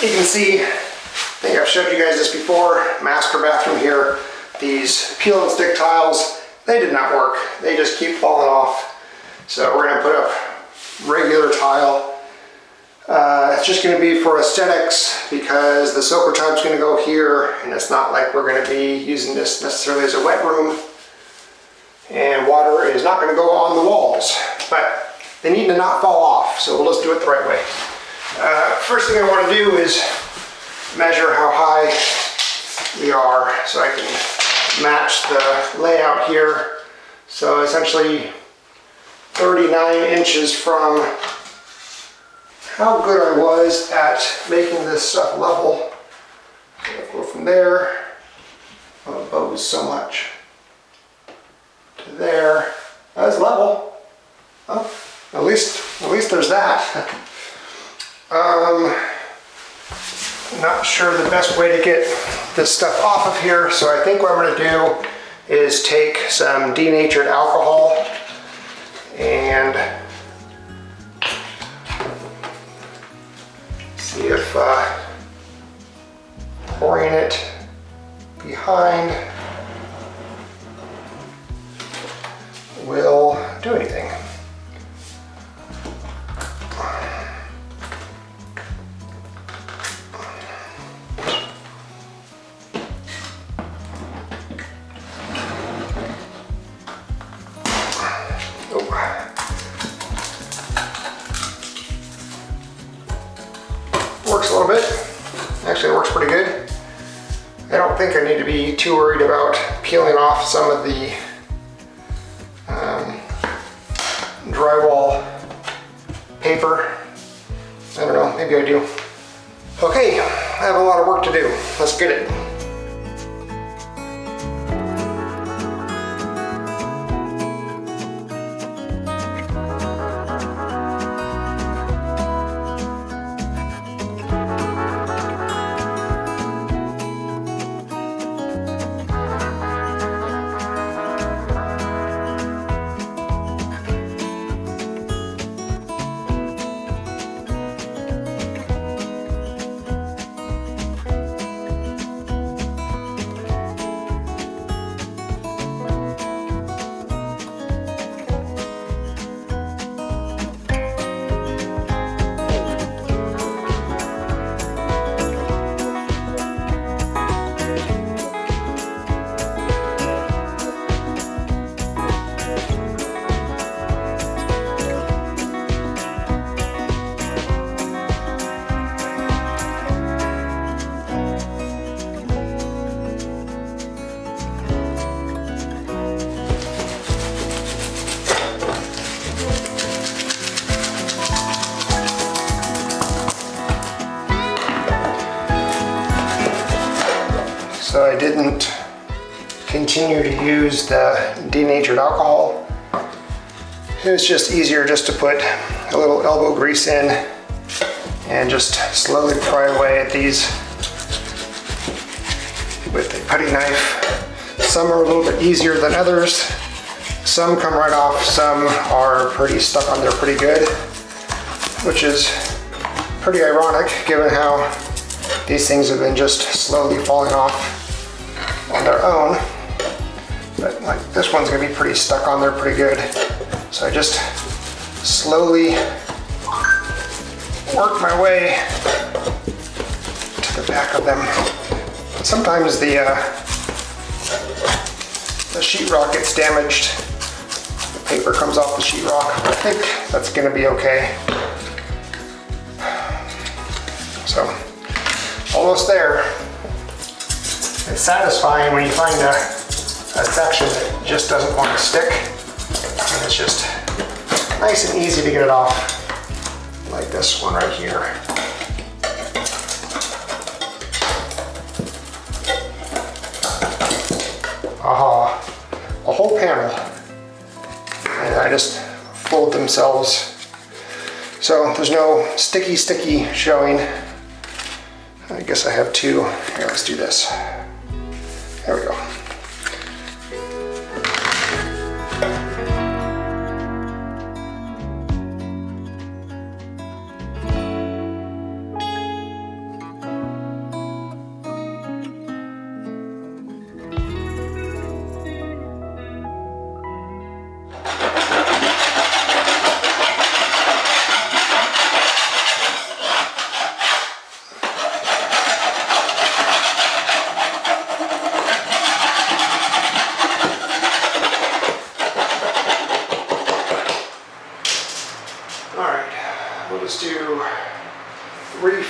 you can see, I think I've showed you guys this before, master bathroom here. These peel and stick tiles, they did not work. They just keep falling off. So we're gonna put up regular tile. It's just gonna be for aesthetics because the soaker tub's gonna go here, and it's not like we're gonna be using this necessarily as a wet room. And water is not gonna go on the walls, but they need to not fall off, so we'll just do it the right way. First thing I wanna do is measure how high we are so I can match the layout here. So essentially 39 inches from how good I was at making this stuff level. So I'll go from there, oh, it bows so much, to there. That's level. Oh, at least there's that. Not sure the best way to get this stuff off of here, so I think what I'm going to do is take some denatured alcohol and see if pouring it behind will do anything. Works a little bit. Actually, it works pretty good. I don't think I need to be too worried about peeling off some of the drywall paper. I don't know, maybe I do. Okay, I have a lot of work to do. Let's get it. So I didn't continue to use the denatured alcohol. It was just easier just to put a little elbow grease in and just slowly pry away at these with a putty knife. Some are a little bit easier than others. Some come right off, some are pretty stuck on there pretty good, which is pretty ironic given how these things have been just slowly falling off on their own. But like this one's gonna be pretty stuck on there pretty good. So I just slowly work my way to the back of them. Sometimes the sheetrock gets damaged. The paper comes off the sheetrock. I think that's gonna be okay. So, almost there. It's satisfying when you find a section that just doesn't want to stick. And it's just nice and easy to get it off, like this one right here. Aha, a whole panel. And I just fold themselves. So there's no sticky showing. I guess I have two. Here, let's do this. There we go.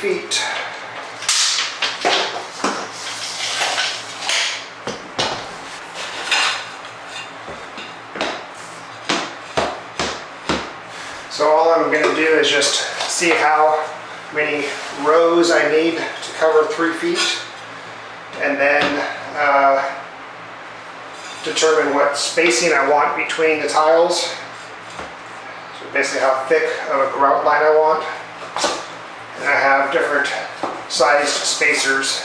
feet. So all I'm going to do is just see how many rows I need to cover 3 feet, and then determine what spacing I want between the tiles. So basically how thick of a grout line I want. And I have different sized spacers.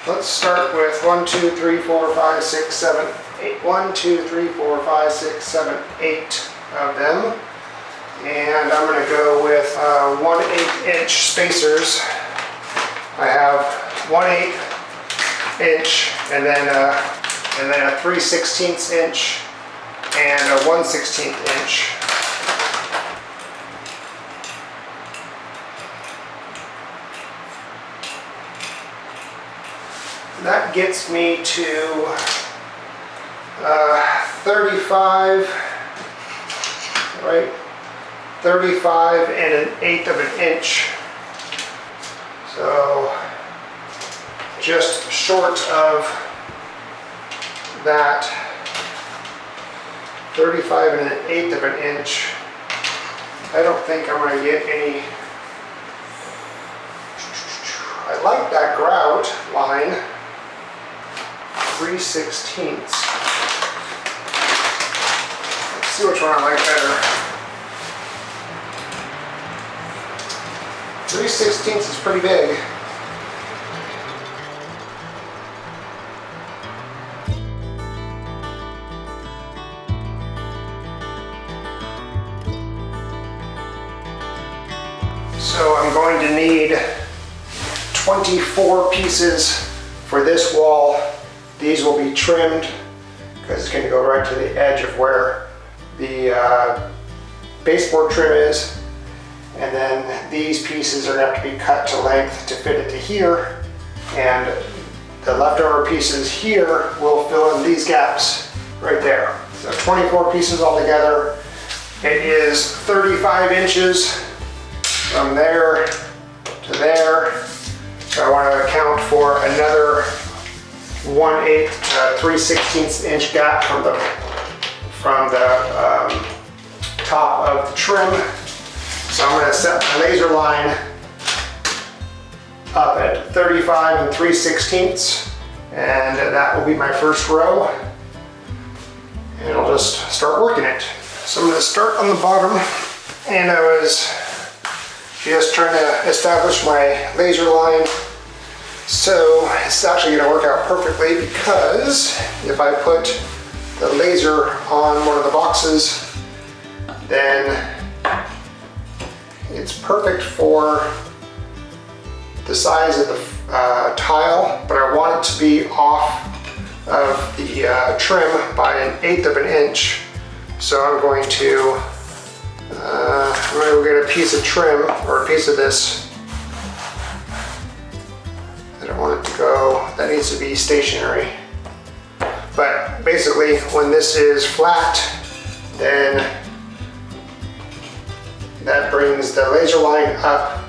Let's start with 1, 2, 3, 4, 5, 6, 7, 8. 1, 2, 3, 4, 5, 6, 7, 8 of them. And I'm going to go with 1/8 inch spacers. I have 1/8 inch and then a 3/16 inch and a 1/16 inch. That gets me to 35, right? 35 and 1/8 of an inch. So just short of that, 35 and 1/8 of an inch. I don't think I'm going to get any. I like that grout line, 3/16. Let's see which one I like better. 3/16 is pretty big. So I'm going to need 24 pieces for this wall. These will be trimmed because it's going to go right to the edge of where the baseboard trim is. And then these pieces are going to have to be cut to length to fit it to here. And the leftover pieces here will fill in these gaps right there. So 24 pieces altogether. It is 35 inches from there to there. So I want to account for another 1/8 to 3/16 inch gap from the top of the trim. So I'm going to set my laser line up at 35 and 3/16, and that will be my first row. And I'll just start working it. So I'm going to start on the bottom, and I was just trying to establish my laser line. So it's actually going to work out perfectly, because if I put the laser on one of the boxes, then it's perfect for the size of the tile, but I want it to be off of the trim by 1/8 of an inch. So I'm going to go get a piece of trim, or a piece of this. I don't want it to go, that needs to be stationary. But basically, when this is flat, then that brings the laser line up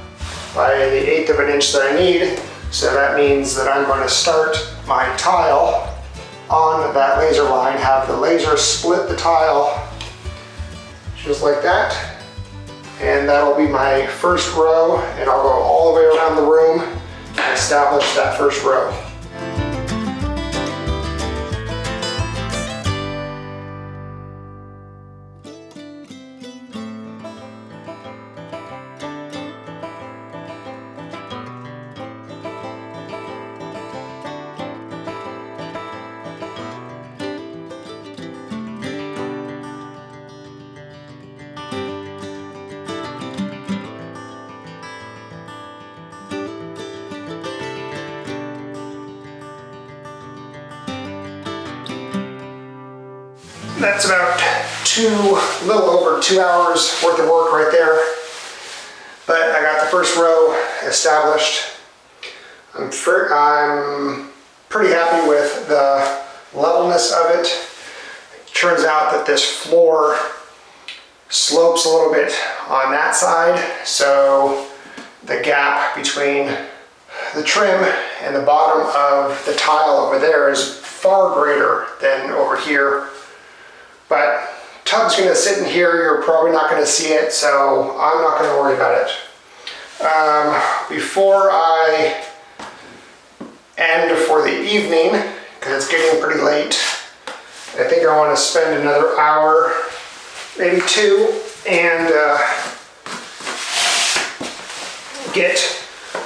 by the 1/8 of an inch that I need. So that means that I'm going to start my tile on that laser line, have the laser split the tile just like that. And that'll be my first row, and I'll go all the way around the room and establish that first row. That's about a little over 2 hours worth of work right there. But I got the first row established. I'm pretty happy with the levelness of it. It turns out that this floor slopes a little bit on that side, so the gap between the trim and the bottom of the tile over there is far greater than over here. But tub's gonna sit in here, you're probably not gonna see it, so I'm not gonna worry about it. Before I end for the evening, because it's getting pretty late, I think I want to spend another hour, maybe two, and get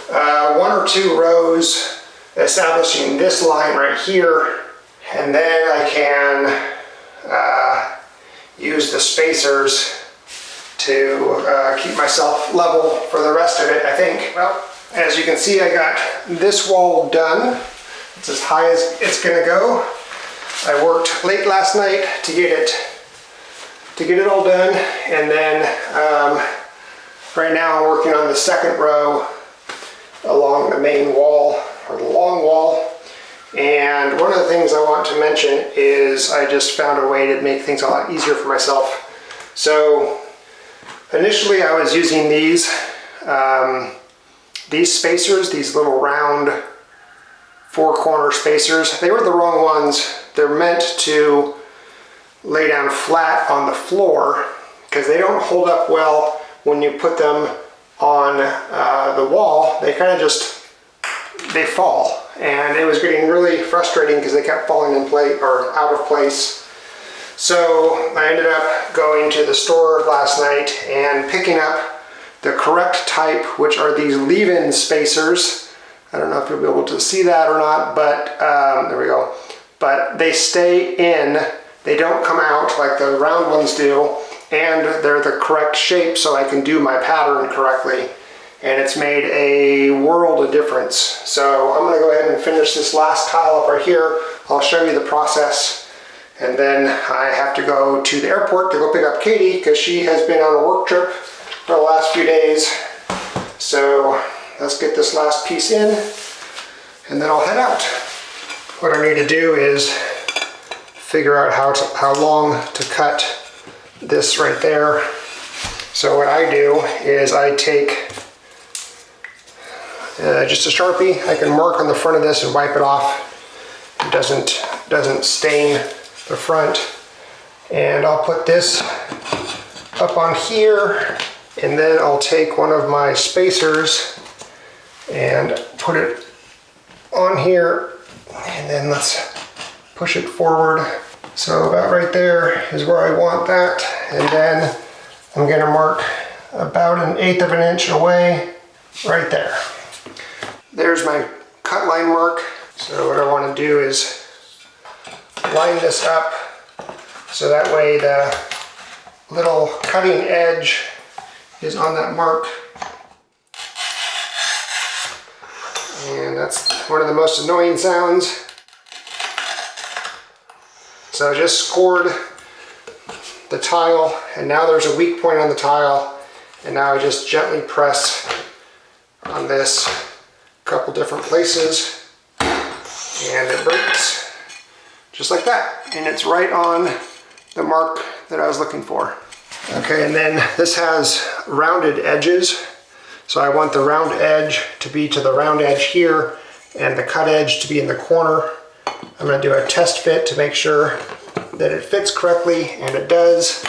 1 or 2 rows establishing this line right here, and then I can use the spacers to keep myself level for the rest of it, I think. Well, as you can see, I got this wall done. It's as high as it's gonna go. I worked late last night to get it all done, and then right now I'm working on the second row along the main wall, or the long wall. And one of the things I want to mention is I just found a way to make things a lot easier for myself. So initially I was using these spacers, these little round 4-corner spacers. They were the wrong ones. They're meant to lay down flat on the floor because they don't hold up well when you put them on the wall. They kind of they fall. And it was getting really frustrating because they kept falling in place or out of place. So I ended up going to the store last night and picking up the correct type, which are these leave-in spacers. I don't know if you'll be able to see that or not, but there we go. But they stay in, they don't come out like the round ones do, and they're the correct shape so I can do my pattern correctly. And it's made a world of difference. So I'm gonna go ahead and finish this last tile up right here. I'll show you the process. And then I have to go to the airport to go pick up Katie because she has been on a work trip for the last few days. So let's get this last piece in and then I'll head out. What I need to do is figure out how long to cut this right there. So what I do is I take just a Sharpie. I can mark on the front of this and wipe it off. It doesn't stain the front. And I'll put this up on here, and then I'll take one of my spacers and put it on here, and then let's push it forward. So about right there is where I want that, and then I'm gonna mark about 1/8 of an inch away right there. There's my cut line mark. So what I want to do is line this up so that way the little cutting edge is on that mark. And that's one of the most annoying sounds. So I just scored the tile, and now there's a weak point on the tile, and now I just gently press on this a couple different places, and it breaks just like that, and it's right on the mark that I was looking for. Okay, and then this has rounded edges, so I want the round edge to be to the round edge here and the cut edge to be in the corner. I'm going to do a test fit to make sure that it fits correctly, and it does.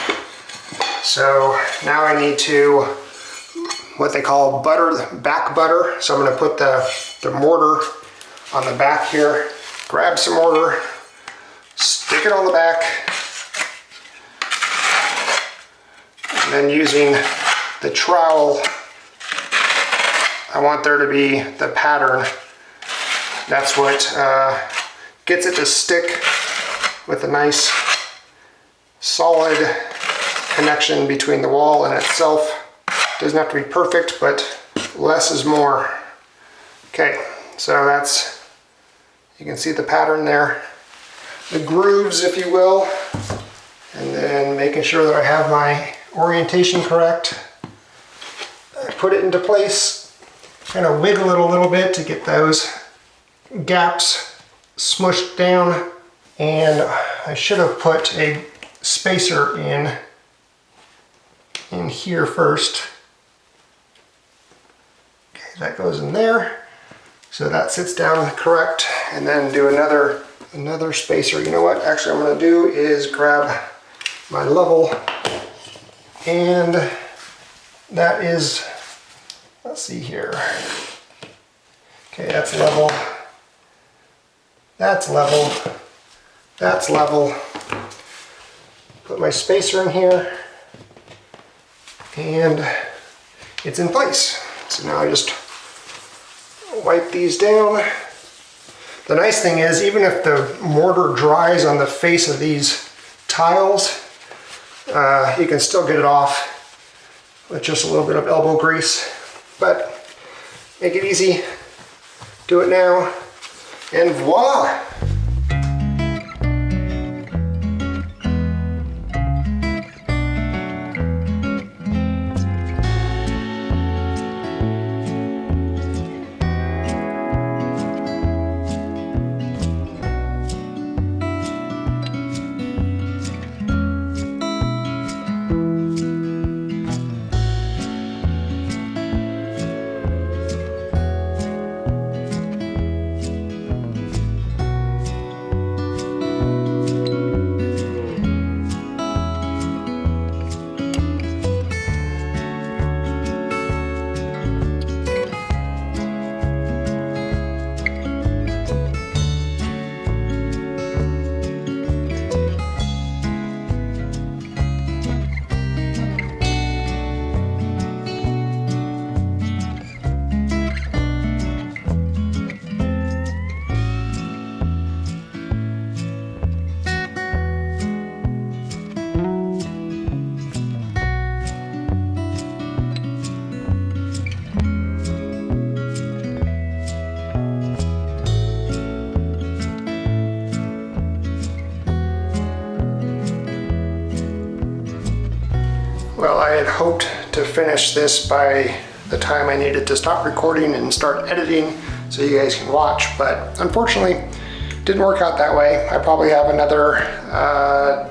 So now I need to what they call back butter. So I'm going to put the mortar on the back here, grab some mortar, stick it on the back, and then using the trowel, I want there to be the pattern. That's what gets it to stick with a nice solid connection between the wall and itself. Doesn't have to be perfect, but less is more. Okay, so that's, you can see the pattern there. The grooves, if you will. And then making sure that I have my orientation correct. I put it into place, kind of wiggle it a little bit to get those gaps smushed down. And I should have put a spacer in here first. That goes in there. So that sits down correct, and then do another spacer. You know what? Actually, I'm going to do is grab my level, and that is, let's see here. Okay, that's level. That's level. That's level. Put my spacer in here, and it's in place. So now I just wipe these down. The nice thing is, even if the mortar dries on the face of these tiles, you can still get it off with just a little bit of elbow grease. But make it easy, do it now, and voila! Well, I had hoped to finish this by the time I needed to stop recording and start editing so you guys can watch, but unfortunately didn't work out that way. I probably have another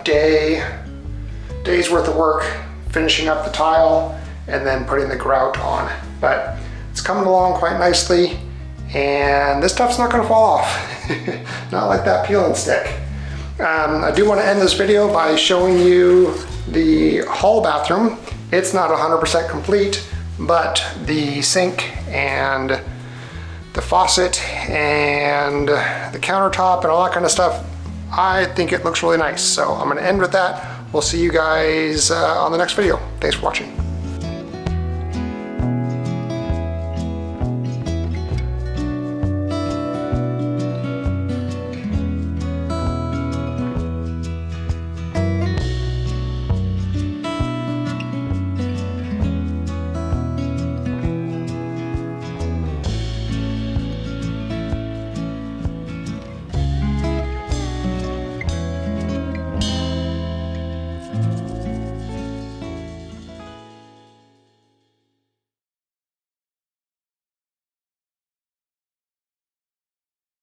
day's worth of work finishing up the tile and then putting the grout on, but it's coming along quite nicely, and this stuff's not going to fall off. Not like that peel and stick. I do want to end this video by showing you the hall bathroom. It's not 100% complete, but the sink and the faucet and the countertop and all that kind of stuff, I think it looks really nice. So I'm going to end with that. We'll see you guys on the next video. Thanks for watching.